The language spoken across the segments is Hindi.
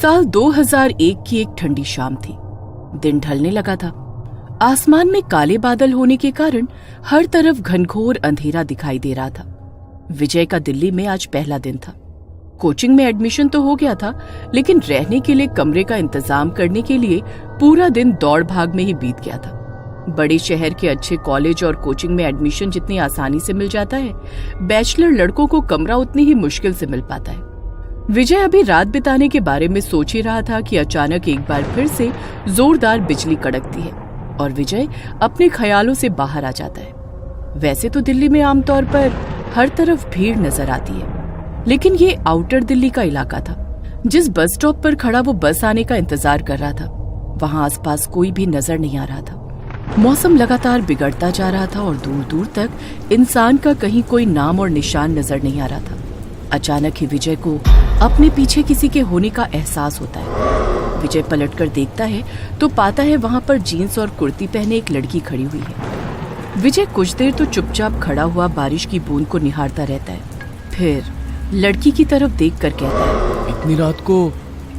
साल 2001 की एक ठंडी शाम थी। दिन ढलने लगा था। आसमान में काले बादल होने के कारण हर तरफ घनघोर अंधेरा दिखाई दे रहा था। विजय का दिल्ली में आज पहला दिन था। कोचिंग में एडमिशन तो हो गया था, लेकिन रहने के लिए कमरे का इंतजाम करने के लिए पूरा दिन दौड़ भाग में ही बीत गया था। बड़े शहर के अच्छे कॉलेज और कोचिंग में एडमिशन जितनी आसानी से मिल जाता है, बैचलर लड़कों को कमरा उतनी ही मुश्किल से मिल पाता है। विजय अभी रात बिताने के बारे में सोच ही रहा था कि अचानक एक बार फिर से जोरदार बिजली कड़कती है और विजय अपने ख्यालों से बाहर आ जाता है। वैसे तो दिल्ली में आमतौर पर हर तरफ भीड़ नजर आती है, लेकिन ये आउटर दिल्ली का इलाका था। जिस बस स्टॉप पर खड़ा वो बस आने का इंतजार कर रहा था, वहां आसपास कोई भी नजर नहीं आ रहा था। मौसम लगातार बिगड़ता जा रहा था और दूर दूर तक इंसान का कहीं कोई नाम और निशान नजर नहीं आ रहा था। अचानक ही विजय को अपने पीछे किसी के होने का एहसास होता है। विजय पलटकर देखता है तो पाता है वहां पर जीन्स और कुर्ती पहने एक लड़की खड़ी हुई है। विजय कुछ देर तो चुपचाप खड़ा हुआ बारिश की बूंद को निहारता रहता है, फिर लड़की की तरफ देखकर कहता है, इतनी रात को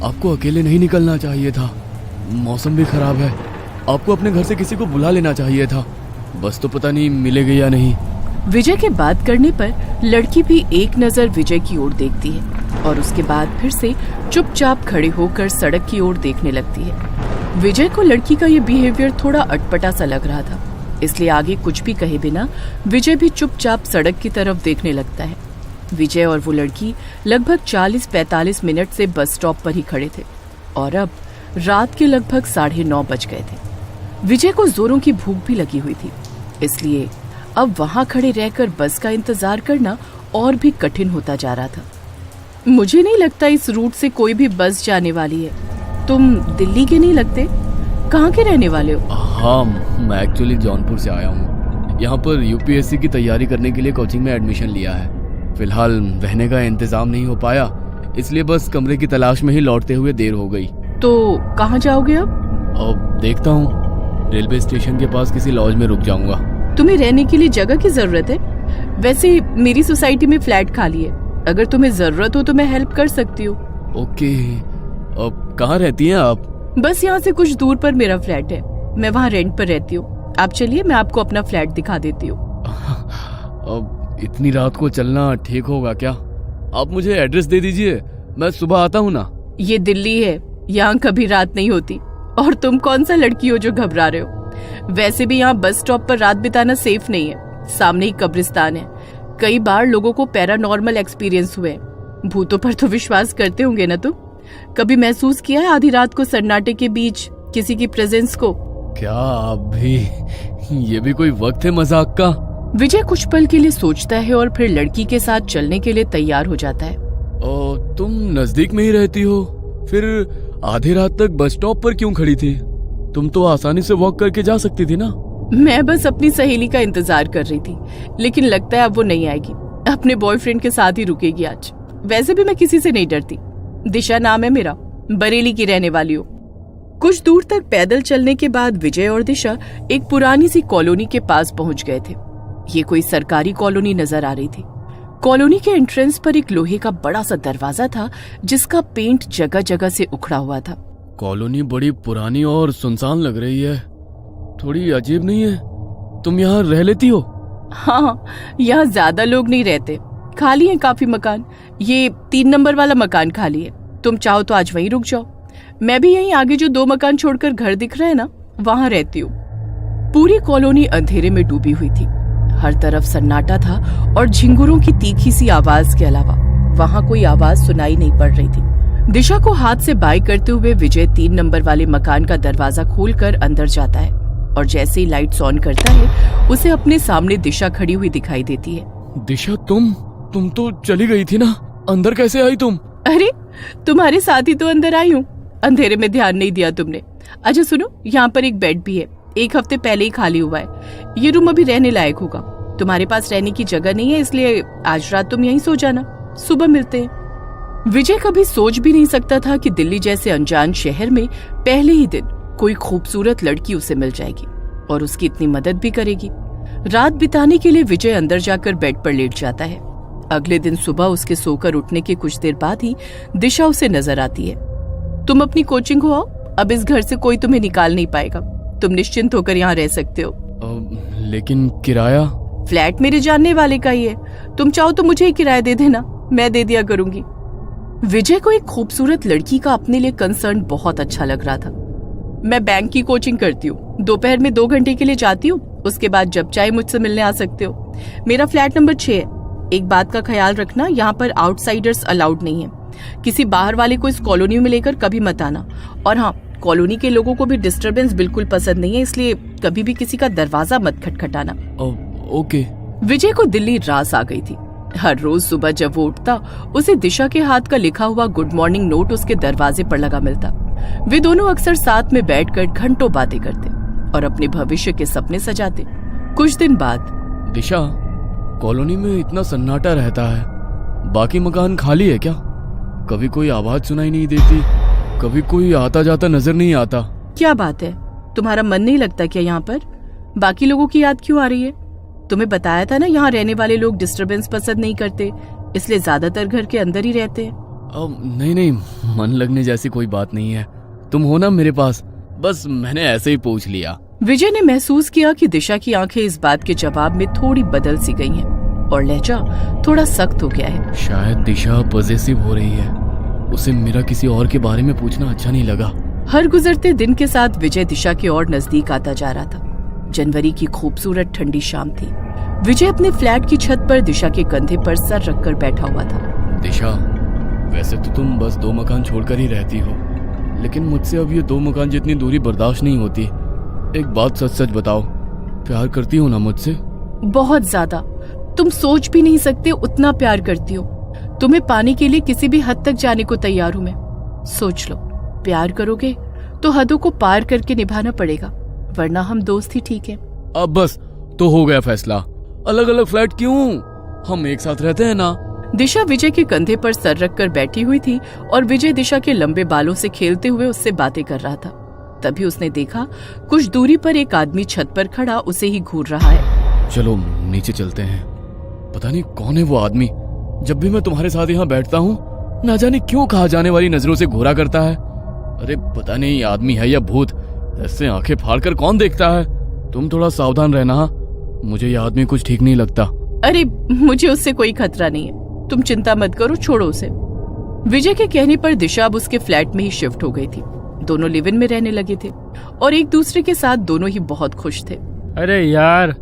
आपको अकेले नहीं निकलना चाहिए था। मौसम भी खराब है। आपको अपने घर से किसी को बुला लेना चाहिए था। बस तो पता नहीं मिलेगी या नहीं। विजय के बात करने पर लड़की भी एक नजर विजय की ओर देखती है और उसके बाद फिर से चुपचाप खड़े होकर सड़क की ओर देखने लगती है। विजय को लड़की का ये बिहेवियर थोड़ा अटपटा सा लग रहा था, इसलिए आगे कुछ भी कहे बिना विजय भी चुपचाप सड़क की तरफ देखने लगता है। विजय और वो लड़की लगभग 40-45 मिनट से बस स्टॉप पर ही खड़े थे और अब रात के लगभग 9:30 बज गए थे। विजय को जोरों की भूख भी लगी हुई थी, इसलिए अब वहां खड़े रहकर बस का इंतजार करना और भी कठिन होता जा रहा था। मुझे नहीं लगता इस रूट से कोई भी बस जाने वाली है। तुम दिल्ली के नहीं लगते? कहाँ के रहने वाले हो? हाँ, मैं एक्चुअली जौनपुर से आया हूँ। यहाँ पर यूपीएससी की तैयारी करने के लिए कोचिंग में एडमिशन लिया है। फिलहाल रहने का इंतजाम नहीं हो पाया, इसलिए बस कमरे की तलाश में ही लौटते हुए देर हो गई। तो कहाँ जाओगे अब? अब देखता हूँ, रेलवे स्टेशन के पास किसी लॉज में रुक जाऊंगा। तुम्हें रहने के लिए जगह की जरूरत है? वैसे मेरी सोसाइटी में फ्लैट खाली है, अगर तुम्हें जरूरत हो तो मैं हेल्प कर सकती हूँ। ओके, अब कहाँ रहती हैं आप? बस यहाँ से कुछ दूर पर मेरा फ्लैट है, मैं वहाँ रेंट पर रहती हूँ। आप चलिए, मैं आपको अपना फ्लैट दिखा देती हूँ। अब इतनी रात को चलना ठीक होगा क्या? आप मुझे एड्रेस दे दीजिए, मैं सुबह आता हूँ ना। ये दिल्ली है, यहाँ कभी रात नहीं होती। और तुम कौन सा लड़की हो जो घबरा रहे हो? वैसे भी यहाँ बस स्टॉप पर रात बिताना सेफ नहीं है। सामने ही कब्रिस्तान है। कई बार लोगों को पैरानॉर्मल एक्सपीरियंस हुए। भूतों पर तो विश्वास करते होंगे ना तुम? कभी महसूस किया है आधी रात को सन्नाटे के बीच किसी की प्रेजेंस को? क्या आप भी? ये भी कोई वक्त है मजाक का? विजय कुछ पल के लिए सोचता है और फिर लड़की के साथ चलने के लिए तैयार हो जाता है। तुम नजदीक में ही रहती हो, फिर आधी रात तक बस स्टॉप पर क्यों खड़ी थी? तुम तो आसानी से वॉक करके जा सकती थी ना। मैं बस अपनी सहेली का इंतजार कर रही थी, लेकिन लगता है अब वो नहीं आएगी। अपने बॉयफ्रेंड के साथ ही रुकेगी आज। वैसे भी मैं किसी से नहीं डरती। दिशा नाम है मेरा, बरेली की रहने वाली हूँ। कुछ दूर तक पैदल चलने के बाद विजय और दिशा एक पुरानी सी कॉलोनी के पास पहुंच गए थे। ये कोई सरकारी कॉलोनी नजर आ रही थी। कॉलोनी के एंट्रेंस पर एक लोहे का बड़ा सा दरवाजा था, जिसका पेंट जगह जगह से उखड़ा हुआ था। कॉलोनी बड़ी पुरानी और सुनसान लग रही है, थोड़ी अजीब नहीं है? तुम यहाँ रह लेती हो? हाँ, यहाँ ज्यादा लोग नहीं रहते, खाली हैं काफी मकान। ये 3 नंबर वाला मकान खाली है, तुम चाहो तो आज वहीं रुक जाओ। मैं भी यहीं आगे जो 2 मकान छोड़कर घर दिख रहे हैं ना, वहां रहती हूँ। पूरी कॉलोनी अंधेरे में डूबी हुई थी। हर तरफ सन्नाटा था और झिंगुरों की तीखी सी आवाज के अलावा वहां कोई आवाज सुनाई नहीं पड़ रही थी। दिशा को हाथ से बाय करते हुए विजय 3 नंबर वाले मकान का दरवाजा खोलकर अंदर जाता है और जैसे ही लाइट्स ऑन करता है, उसे अपने सामने दिशा खड़ी हुई दिखाई देती है। दिशा, तुम तो चली गई थी ना, अंदर कैसे आई तुम? अरे, तुम्हारे साथ ही तो अंदर आई हूँ। अंधेरे में ध्यान नहीं दिया तुमने। अच्छा सुनो, यहाँ पर एक बेड भी है, 1 हफ्ते पहले ही खाली हुआ है। ये रूम अभी रहने लायक होगा। तुम्हारे पास रहने की जगह नहीं है, इसलिए आज रात तुम यहीं सो जाना, सुबह मिलते हैं। विजय कभी सोच भी नहीं सकता था कि दिल्ली जैसे अनजान शहर में पहले ही दिन कोई खूबसूरत लड़की उसे मिल जाएगी और उसकी इतनी मदद भी करेगी। रात बिताने के लिए विजय अंदर जाकर बेड पर लेट जाता है। अगले दिन सुबह उसके सोकर उठने के कुछ देर बाद ही दिशा उसे नजर आती है। तुम अपनी कोचिंग हो आओ, अब इस घर से कोई तुम्हें निकाल नहीं पाएगा। तुम निश्चिंत होकर यहाँ रह सकते हो। लेकिन किराया? फ्लैट मेरे जानने वाले का ही है, तुम चाहो तो मुझे ही किराया दे देना, मैं दे दिया करूंगी। विजय को एक खूबसूरत लड़की का अपने लिए कंसर्न बहुत अच्छा लग रहा था। मैं बैंक की कोचिंग करती हूँ, दोपहर में 2 घंटे के लिए जाती हूँ, उसके बाद जब चाहे मुझसे मिलने आ सकते हो। मेरा फ्लैट नंबर 6 है। एक बात का ख्याल रखना, यहाँ पर आउटसाइडर्स अलाउड नहीं है। किसी बाहर वाले को इस कॉलोनी में लेकर कभी मत आना। और हाँ, कॉलोनी के लोगों को भी डिस्टरबेंस बिल्कुल पसंद नहीं है, इसलिए कभी भी किसी का दरवाजा मत खटखटाना। ओके। विजय को दिल्ली रास आ गई थी। हर रोज सुबह जब वो उठता, उसे दिशा के हाथ का लिखा हुआ गुड मॉर्निंग नोट उसके दरवाजे पर लगा मिलता। वे दोनों अक्सर साथ में बैठकर घंटों बातें करते और अपने भविष्य के सपने सजाते। कुछ दिन बाद, दिशा, कॉलोनी में इतना सन्नाटा रहता है, बाकी मकान खाली है क्या? कभी कोई आवाज सुनाई नहीं देती, कभी कोई आता जाता नजर नहीं आता। क्या बात है, तुम्हारा मन नहीं लगता क्या यहाँ पर? बाकी लोगों की याद क्यों आ रही है? तुम्हें बताया था ना, यहाँ रहने वाले लोग डिस्टरबेंस पसंद नहीं करते, इसलिए ज्यादातर घर के अंदर ही रहते हैं। नहीं, मन लगने जैसी कोई बात नहीं है, तुम हो ना मेरे पास, बस मैंने ऐसे ही पूछ लिया। विजय ने महसूस किया कि दिशा की आंखें इस बात के जवाब में थोड़ी बदल सी गई हैं और लहजा थोड़ा सख्त हो गया है। शायद दिशा पॉजेसिव हो रही है, उसे मेरा किसी और के बारे में पूछना अच्छा नहीं लगा। हर गुजरते दिन के साथ विजय दिशा की ओर नजदीक आता जा रहा था। जनवरी की खूबसूरत ठंडी शाम थी। विजय अपने फ्लैट की छत पर दिशा के कंधे पर सर रखकर बैठा हुआ था। दिशा, वैसे तो तुम बस 2 मकान छोड़कर ही रहती हो, लेकिन मुझसे अब ये 2 मकान जितनी दूरी बर्दाश्त नहीं होती। एक बात सच सच बताओ, प्यार करती हो ना मुझसे? बहुत ज्यादा, तुम सोच भी नहीं सकते उतना प्यार करती हो। तुम्हें पाने के लिए किसी भी हद तक जाने को तैयार हूं मैं। सोच लो, प्यार करोगे तो हदों को पार करके निभाना पड़ेगा, वरना हम दोस्त ही ठीक है। अब बस तो हो गया फैसला, अलग अलग फ्लैट क्यों, हम एक साथ रहते हैं ना। दिशा विजय के कंधे पर सर रखकर बैठी हुई थी और विजय दिशा के लंबे बालों से खेलते हुए उससे बातें कर रहा था। तभी उसने देखा कुछ दूरी पर एक आदमी छत पर खड़ा उसे ही घूर रहा है। चलो नीचे चलते हैं, पता नहीं कौन है वो आदमी। जब भी मैं तुम्हारे साथ यहाँ बैठता हूँ, ना जाने क्यों कहा जाने वाली नजरों से घूरा करता है। अरे पता नहीं आदमी है या भूत, ऐसे आंखें फाड़कर कौन देखता है। तुम थोड़ा सावधान रहना, मुझे ये आदमी कुछ ठीक नहीं लगता। अरे मुझे उससे कोई खतरा नहीं है, तुम चिंता मत करो, छोड़ो उसे। विजय के कहने पर दिशा अब उसके फ्लैट में ही शिफ्ट हो गई थी। दोनों लिव इन में रहने लगे थे और एक दूसरे के साथ दोनों ही बहुत खुश थे। अरे यार,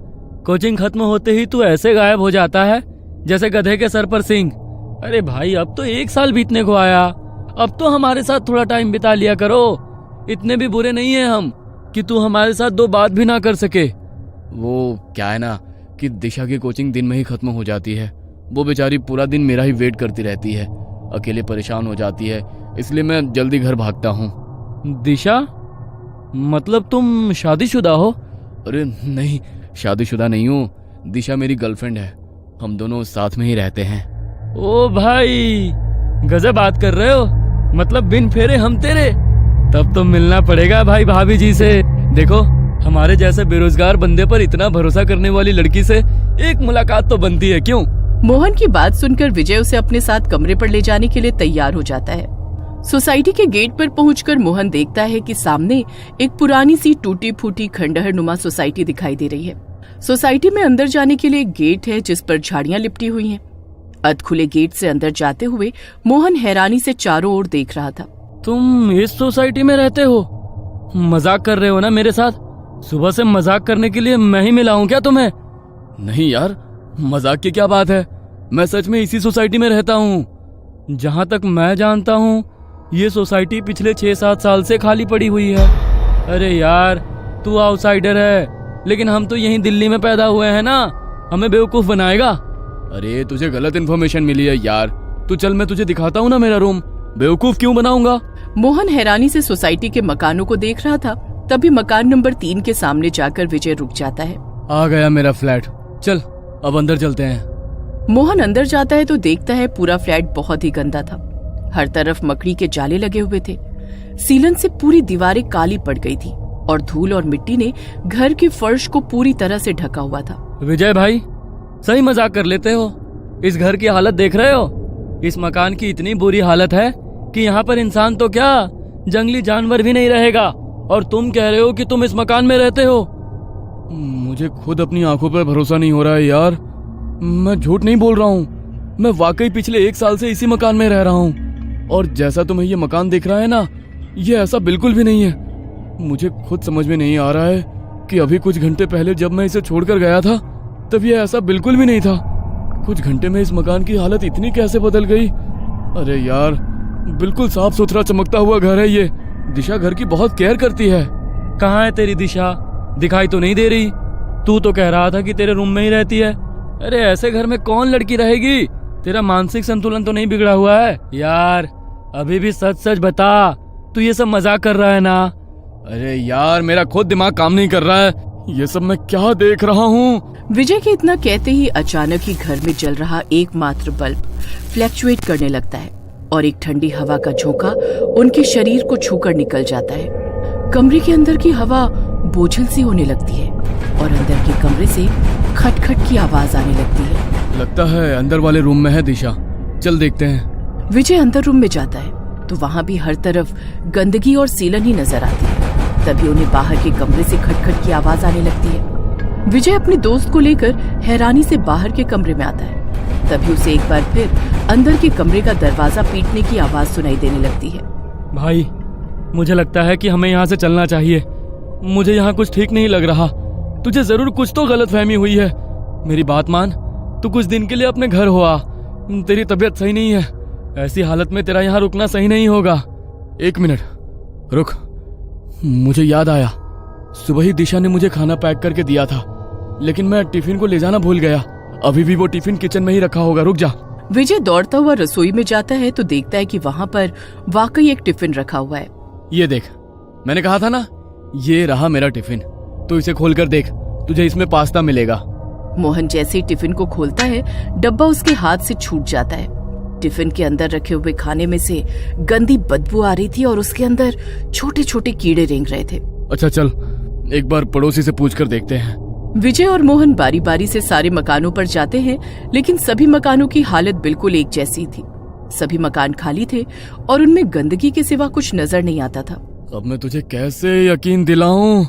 कोचिंग खत्म होते ही तू ऐसे गायब हो जाता है जैसे गधे के सर पर सींग। अरे भाई, अब तो 1 साल बीतने को आया, अब तो हमारे साथ थोड़ा टाइम बिता लिया करो। इतने भी बुरे नहीं है हम कि तू हमारे साथ 2 बात भी ना कर सके। वो क्या है ना कि दिशा की कोचिंग दिन में ही खत्म हो जाती है। वो बेचारी पूरा दिन मेरा ही वेट करती रहती है, अकेले परेशान हो जाती है, इसलिए मैं जल्दी घर भागता हूँ। दिशा, मतलब तुम शादीशुदा हो? अरे नहीं, शादीशुदा नहीं हूँ, दिशा मेरी गर्लफ्रेंड है, हम दोनों साथ में ही रहते हैं। ओ भाई, गजब बात कर रहे हो, मतलब बिन फेरे हम तेरे। तब तो मिलना पड़ेगा भाई भाभी जी से। देखो, हमारे जैसे बेरोजगार बंदे पर इतना भरोसा करने वाली लड़की से एक मुलाकात तो बनती है, क्यों? मोहन की बात सुनकर विजय उसे अपने साथ कमरे पर ले जाने के लिए तैयार हो जाता है। सोसाइटी के गेट पर पहुंचकर मोहन देखता है कि सामने एक पुरानी सी टूटी फूटी खंडहर नुमा सोसाइटी दिखाई दे रही है। सोसाइटी में अंदर जाने के लिए एक गेट है जिस पर झाड़ियां लिपटी हुई हैं। अध खुले गेट से अंदर जाते हुए मोहन हैरानी से चारों ओर देख रहा था। तुम इस सोसाइटी में रहते हो? मजाक कर रहे हो ना मेरे साथ? सुबह से मजाक करने के लिए मैं ही मिला हूँ क्या तुम्हें? नहीं यार, मजाक की क्या बात है, मैं सच में इसी सोसाइटी में रहता हूँ। जहाँ तक मैं जानता हूँ, ये सोसाइटी पिछले 6-7 साल से खाली पड़ी हुई है। अरे यार, तू आउटसाइडर है, लेकिन हम तो यहीं दिल्ली में पैदा हुए हैं ना, हमें बेवकूफ बनाएगा? अरे तुझे गलत इन्फॉर्मेशन मिली है यार, तू चल मैं तुझे दिखाता हूँ ना मेरा रूम, बेवकूफ क्यों बनाऊंगा? मोहन हैरानी से सोसाइटी के मकानों को देख रहा था। तभी मकान नंबर 3 के सामने जाकर विजय रुक जाता है। आ गया मेरा फ्लैट, चल अब अंदर चलते हैं। मोहन अंदर जाता है तो देखता है पूरा फ्लैट बहुत ही गंदा था। हर तरफ मकड़ी के जाले लगे हुए थे। सीलन से पूरी दीवारें काली पड़ गई थी और धूल और मिट्टी ने घर के फर्श को पूरी तरह से ढका हुआ था। विजय भाई, सही मजाक कर लेते हो? इस घर की हालत देख रहे हो? इस मकान की इतनी बुरी हालत है कि यहाँ पर इंसान तो क्या, जंगली जानवर भी नहीं रहेगा। और तुम कह रहे हो कि तुम इस मकान में रहते हो। मुझे खुद अपनी आंखों पर भरोसा नहीं हो रहा है यार। मैं झूठ नहीं बोल रहा हूँ, मैं वाकई पिछले 1 साल से इसी मकान में रह रहा हूँ। और जैसा तुम्हें ये मकान दिख रहा है ना, ये ऐसा बिल्कुल भी नहीं है। मुझे खुद समझ में नहीं आ रहा है कि अभी कुछ घंटे पहले जब मैं इसे छोड़कर गया था तब ये ऐसा बिल्कुल भी नहीं था। कुछ घंटे में इस मकान की हालत इतनी कैसे बदल गई। अरे यार, बिल्कुल साफ सुथरा चमकता हुआ घर है ये। दिशा घर की बहुत केयर करती है। कहाँ है तेरी दिशा? दिखाई तो नहीं दे रही। तू तो कह रहा था कि तेरे रूम में ही रहती है। अरे ऐसे घर में कौन लड़की रहेगी? तेरा मानसिक संतुलन तो नहीं बिगड़ा हुआ है? यार अभी भी सच सच बता, तू ये सब मजाक कर रहा है ना? अरे यार, मेरा खुद दिमाग काम नहीं कर रहा है। ये सब मैं क्या देख रहा हूँ? विजय के इतना कहते ही अचानक ही घर में जल रहा एकमात्र बल्ब फ्लैक्चुएट करने लगता है और एक ठंडी हवा का झोंका उनके शरीर को छूकर निकल जाता है। कमरे के अंदर की हवा बोझिल सी होने लगती है और अंदर के कमरे से खटखट की आवाज आने लगती है। लगता है अंदर वाले रूम में है दिशा, चल देखते हैं। विजय अंदर रूम में जाता है तो वहाँ भी हर तरफ गंदगी और सीलन ही नजर आती है। तभी उन्हें बाहर के कमरे से खटखट की आवाज आने लगती है। विजय अपने दोस्त को लेकर हैरानी से बाहर के कमरे में आता है। तभी उसे एक बार फिर अंदर के कमरे का दरवाजा पीटने की आवाज सुनाई देने लगती है। भाई, मुझे लगता है कि हमें यहाँ से चलना चाहिए। मुझे यहाँ कुछ ठीक नहीं लग रहा। तुझे जरूर कुछ तो गलतफहमी हुई है। मेरी बात मान, तू कुछ दिन के लिए अपने घर हो आ। तेरी तबीयत सही नहीं है। ऐसी हालत में तेरा यहाँ रुकना सही नहीं होगा। 1 मिनट रुक, मुझे याद आया। सुबह ही दिशा ने मुझे खाना पैक करके दिया था, लेकिन मैं टिफिन को ले जाना भूल गया। अभी भी वो टिफिन किचन में ही रखा होगा। रुक जा। विजय दौड़ता हुआ रसोई में जाता है तो देखता है कि वहाँ पर वाकई एक टिफिन रखा हुआ है। ये देख, मैंने कहा था ना, ये रहा मेरा टिफिन। तो इसे खोलकर देख, तुझे इसमें पास्ता मिलेगा। मोहन जैसे ही टिफिन को खोलता है, डब्बा उसके हाथ से छूट जाता है। टिफिन के अंदर रखे हुए खाने में से गंदी बदबू आ रही थी और उसके अंदर छोटे छोटे कीड़े रेंग रहे थे। अच्छा चल, एक बार पड़ोसी से पूछकर देखते हैं। विजय और मोहन बारी बारी से सारे मकानों पर जाते हैं, लेकिन सभी मकानों की हालत बिल्कुल एक जैसी थी। सभी मकान खाली थे और उनमें गंदगी के सिवा कुछ नजर नहीं आता था। अब मैं तुझे कैसे यकीन दिलाऊं?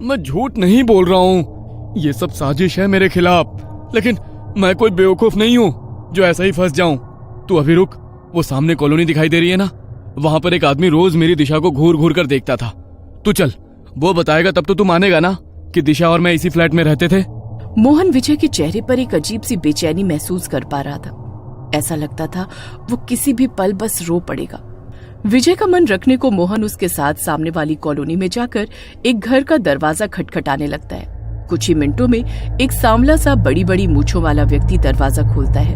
मैं झूठ नहीं बोल रहा हूँ। ये सब साजिश है मेरे खिलाफ, लेकिन मैं कोई बेवकूफ नहीं हूँ जो ऐसा ही फंस जाऊं। तू अभी रुक, वो सामने कॉलोनी दिखाई दे रही है ना, वहां पर एक आदमी रोज मेरी दिशा को घूर घूर कर देखता था। तू चल, वो बताएगा तब तो तू मानेगा ना कि दिशा और मैं इसी फ्लैट में रहते थे। मोहन विजय के चेहरे पर एक अजीब सी बेचैनी महसूस कर पा रहा था। ऐसा लगता था वो किसी भी पल बस रो पड़ेगा। विजय का मन रखने को मोहन उसके साथ सामने वाली कॉलोनी में जाकर एक घर का दरवाजा खटखटाने लगता है। कुछ ही मिनटों में एक सांवला सा बड़ी बड़ी मूंछों वाला व्यक्ति दरवाजा खोलता है।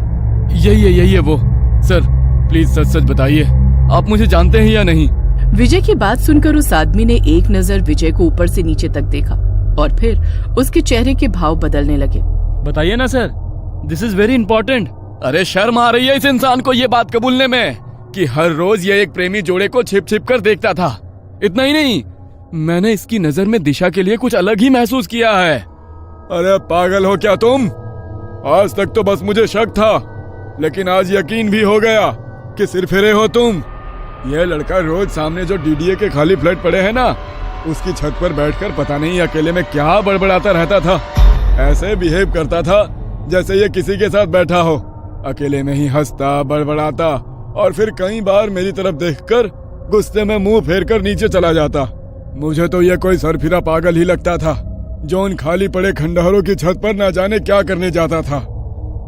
यही है वो। सर प्लीज सच सच बताइए, आप मुझे जानते हैं या नहीं? विजय की बात सुनकर उस आदमी ने एक नजर विजय को ऊपर से नीचे तक देखा और फिर उसके चेहरे के भाव बदलने लगे। बताइए ना sir, this is very important. अरे शर्म आ रही है इस इंसान को ये बात कबूलने में कि हर रोज ये एक प्रेमी जोड़े को छिप छिप कर देखता था। इतना ही नहीं, मैंने इसकी नजर में दिशा के लिए कुछ अलग ही महसूस किया है। अरे पागल हो क्या तुम? आज तक तो बस मुझे शक था, लेकिन आज यकीन भी हो गया कि सिर फिरे हो तुम। यह लड़का रोज सामने जो डीडीए के खाली फ्लैट पड़े हैं ना, उसकी छत पर बैठकर पता नहीं अकेले में क्या बड़बड़ाता रहता था। ऐसे बिहेव करता था जैसे ये किसी के साथ बैठा हो। अकेले में ही हंसता, बड़बड़ाता और फिर कई बार मेरी तरफ देखकर गुस्से में मुंह फेरकर नीचे चला जाता। मुझे तो ये कोई सरफिरा पागल ही लगता था जो उन खाली पड़े खंडहरों की छत पर ना जाने क्या करने जाता था।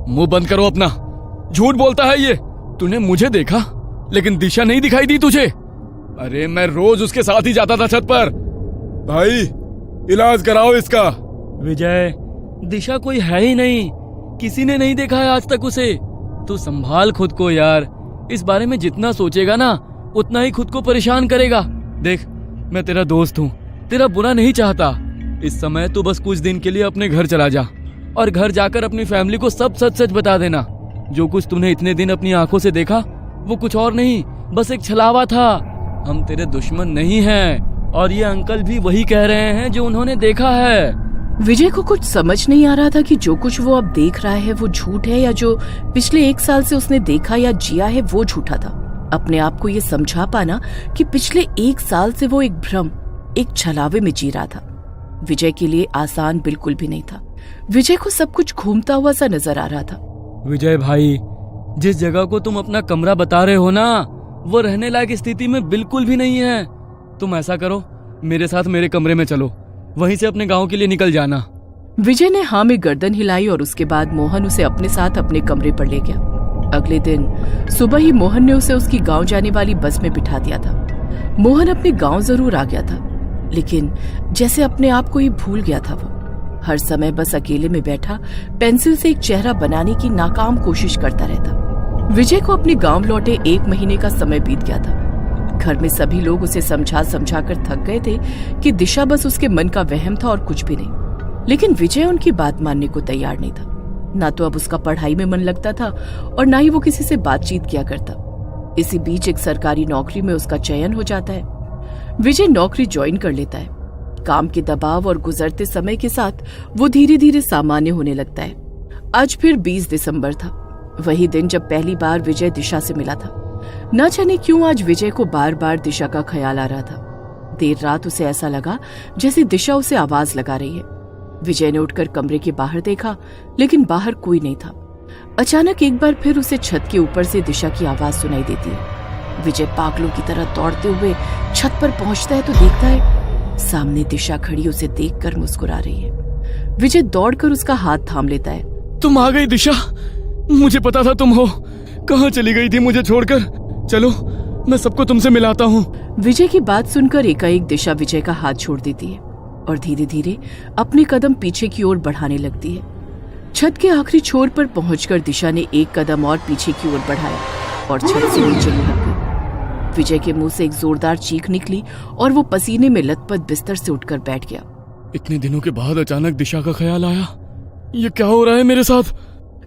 मुंह बंद करो अपना, झूठ बोलता है ये। तूने मुझे देखा लेकिन दिशा नहीं दिखाई दी तुझे? अरे मैं रोज उसके साथ ही जाता था छत पर। भाई इलाज कराओ इसका। विजय, दिशा कोई है ही नहीं, किसी ने नहीं देखा है आज तक उसे। तू संभाल खुद को यार, इस बारे में जितना सोचेगा ना उतना ही खुद को परेशान करेगा। देख, मैं तेरा दोस्त हूँ, तेरा बुरा नहीं चाहता। इस समय तू बस कुछ दिन के लिए अपने घर चला जा और घर जाकर अपनी फैमिली को सब सच सच बता देना। जो कुछ तूने इतने दिन अपनी आंखों से देखा वो कुछ और नहीं, बस एक छलावा था। हम तेरे दुश्मन नहीं हैं और ये अंकल भी वही कह रहे हैं जो उन्होंने देखा है। विजय को कुछ समझ नहीं आ रहा था कि जो कुछ वो अब देख रहा है वो झूठ है या जो पिछले 1 साल से उसने देखा या जिया है वो झूठा था। अपने आप को ये समझा पाना कि पिछले 1 साल से वो एक भ्रम, एक छलावे में जी रहा था, विजय के लिए आसान बिल्कुल भी नहीं था। विजय को सब कुछ घूमता हुआ सा नजर आ रहा था। विजय भाई, जिस जगह को तुम अपना कमरा बता रहे हो ना, वो रहने लायक स्थिति में बिल्कुल भी नहीं है। तुम ऐसा करो, मेरे साथ मेरे कमरे में चलो, वहीं से अपने गांव के लिए निकल जाना। विजय ने हाँ में गर्दन हिलाई और उसके बाद मोहन उसे अपने साथ अपने कमरे पर ले गया। अगले दिन सुबह ही मोहन ने उसे उसकी गांव जाने वाली बस में बिठा दिया था। मोहन अपने गांव जरूर आ गया था, लेकिन जैसे अपने आप को ही भूल गया था। वो हर समय बस अकेले में बैठा पेंसिल से एक चेहरा बनाने की नाकाम कोशिश करता रहता। विजय को अपने गांव लौटे 1 महीने का समय बीत गया था। घर में सभी लोग उसे समझा समझा कर थक गए थे कि दिशा बस उसके मन का वहम था और कुछ भी नहीं। लेकिन विजय उनकी बात मानने को तैयार नहीं था। ना तो अब उसका पढ़ाई में मन लगता था और ना ही वो किसी से बातचीत किया करता। इसी बीच एक सरकारी नौकरी में उसका चयन हो जाता है। विजय नौकरी ज्वाइन कर लेता है। काम के दबाव और गुजरते समय के साथ वो धीरे धीरे सामान्य होने लगता है। आज फिर 20 दिसंबर था, वही दिन जब पहली बार विजय दिशा से मिला था। न जाने क्यों आज विजय को बार बार दिशा का ख्याल आ रहा था। देर रात उसे ऐसा लगा जैसे दिशा उसे आवाज लगा रही है। विजय ने उठकर कमरे के बाहर देखा, लेकिन बाहर कोई नहीं था। अचानक एक बार फिर उसे छत के ऊपर से दिशा की आवाज सुनाई देती है। विजय पागलों की तरह दौड़ते हुए छत पर पहुंचता है तो देखता है सामने दिशा खड़ी उसे देखकर मुस्कुरा रही है। विजय दौड़कर उसका हाथ थाम लेता है। तुम आ गई दिशा, मुझे पता था तुम हो। कहाँ चली गई थी मुझे छोड़कर? चलो मैं सबको तुमसे मिलाता हूँ। विजय की बात सुनकर एकाएक दिशा विजय का हाथ छोड़ देती है और धीरे धीरे अपने कदम पीछे की ओर बढ़ाने लगती है। छत के आखिरी छोर पर पहुंचकर दिशा ने एक कदम और पीछे की ओर बढ़ाया और छत से नीचे लुढ़क गई। विजय के मुंह से एक जोरदार चीख निकली और वो पसीने में लथपथ बिस्तर से उठकर बैठ गया। इतने दिनों के बाद अचानक दिशा का ख्याल आया। ये क्या हो रहा है मेरे साथ?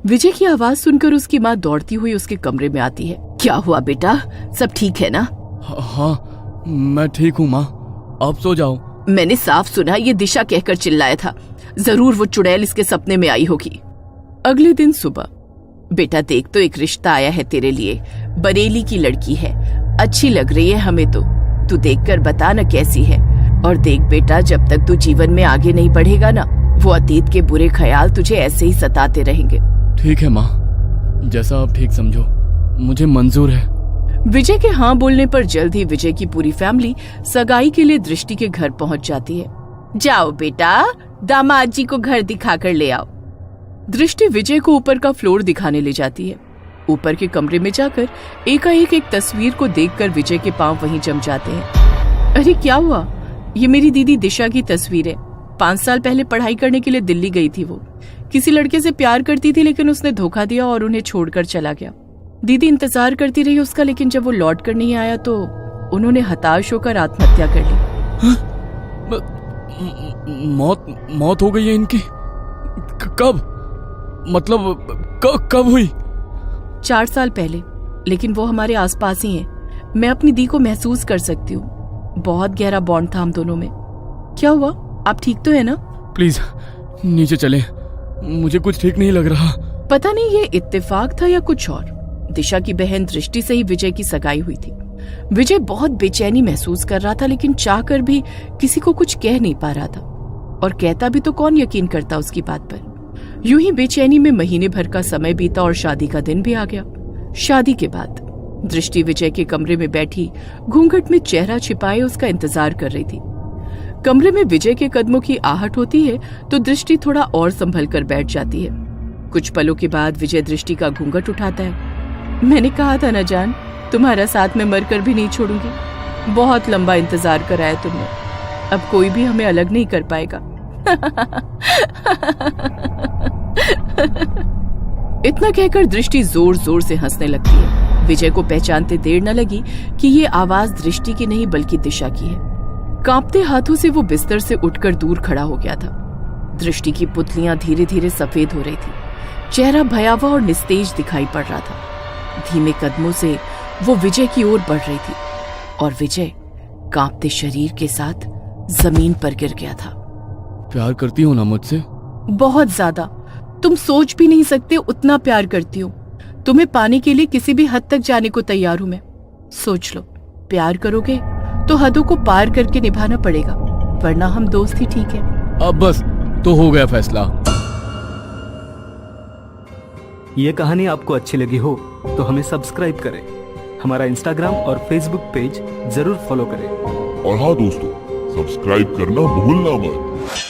विजय की आवाज सुनकर उसकी माँ दौड़ती हुई उसके कमरे में आती है। क्या हुआ बेटा, सब ठीक है ना? हाँ मैं ठीक हूँ माँ, आप सो जाओ। मैंने साफ सुना ये दिशा कहकर चिल्लाया था। जरूर वो चुड़ैल इसके सपने में आई होगी। अगले दिन सुबह, बेटा देख तो एक रिश्ता आया है तेरे लिए। बरेली की लड़की है, अच्छी लग रही है हमें तो। तू देखकर बता न कैसी है। और देख बेटा, जब तक तू जीवन में आगे नहीं बढ़ेगा ना, वो अतीत के बुरे ख्याल तुझे ऐसे ही सताते रहेंगे। ठीक है माँ, जैसा आप ठीक समझो, मुझे मंजूर है। विजय के हाँ बोलने पर जल्द ही विजय की पूरी फैमिली सगाई के लिए दृष्टि के घर पहुंच जाती है। जाओ बेटा, दामाद जी को घर दिखा कर ले आओ। दृष्टि विजय को ऊपर का फ्लोर दिखाने ले जाती है। ऊपर के कमरे में जाकर एकाएक एक तस्वीर को देखकर विजय के पांव वहीं जम जाते हैं। अरे क्या हुआ? ये मेरी दीदी दिशा की तस्वीर है। 5 साल पहले पढ़ाई करने के लिए दिल्ली गई थी। वो किसी लड़के से प्यार करती थी, लेकिन उसने धोखा दिया और उन्हें छोड़कर चला गया। दीदी इंतजार करती रही उसका, लेकिन जब वो लौट कर नहीं आया तो उन्होंने हताश होकर आत्महत्या कर ली। मौत हो गई है इनकी? कब? मतलब कब हुई? 4 साल पहले, लेकिन वो हमारे आसपास ही हैं। मैं अपनी दी को महसूस कर सकती हूँ। बहुत गहरा बॉन्ड था हम दोनों में। क्या हुआ, आप ठीक तो है ना? प्लीज नीचे चलें, मुझे कुछ ठीक नहीं लग रहा। पता नहीं ये इत्तेफाक था या कुछ और। दिशा की बहन दृष्टि से ही विजय की सगाई हुई थी। विजय बहुत बेचैनी महसूस कर रहा था, लेकिन चाहकर भी किसी को कुछ कह नहीं पा रहा था। और कहता भी तो कौन यकीन करता उसकी बात पर। यूं ही बेचैनी में महीने भर का समय बीता और शादी का दिन भी आ गया। शादी के बाद दृष्टि विजय के कमरे में बैठी घूंघट में चेहरा छिपाए उसका इंतजार कर रही थी। कमरे में विजय के कदमों की आहट होती है तो दृष्टि थोड़ा और संभल कर बैठ जाती है। कुछ पलों के बाद विजय दृष्टि का घूंघट उठाता है। मैंने कहा था ना जान, तुम्हारा साथ में मरकर भी नहीं छोड़ूंगी। बहुत लंबा इंतजार कराया तुमने, अब कोई भी हमें अलग नहीं कर पाएगा। इतना कहकर दृष्टि जोर जोर से हंसने लगती है। विजय को पहचानते देर न लगी कि ये आवाज दृष्टि की नहीं बल्कि दिशा की है। कांपते हाथों से वो बिस्तर से उठकर दूर खड़ा हो गया था। दृष्टि की पुतलियां धीरे धीरे सफेद हो रही थी। चेहरा भयावह और निस्तेज दिखाई पड़ रहा था। धीमे कदमों से वो विजय की ओर बढ़ रही थी और विजय कांपते शरीर के साथ जमीन पर गिर गया था। प्यार करती हो ना मुझसे? बहुत ज्यादा। तुम सोच भी नहीं सकते उतना प्यार करती हूँ। तुम्हें पाने के लिए किसी भी हद तक जाने को तैयार हूँ मैं। सोच लो, प्यार करोगे तो हदों को पार करके निभाना पड़ेगा, वरना हम दोस्त ही ठीक है। अब बस, तो हो गया फैसला। ये कहानी आपको अच्छी लगी हो तो हमें सब्सक्राइब करें, हमारा इंस्टाग्राम और फेसबुक पेज जरूर फॉलो करें। और हाँ दोस्तों, सब्सक्राइब करना भूलना मत।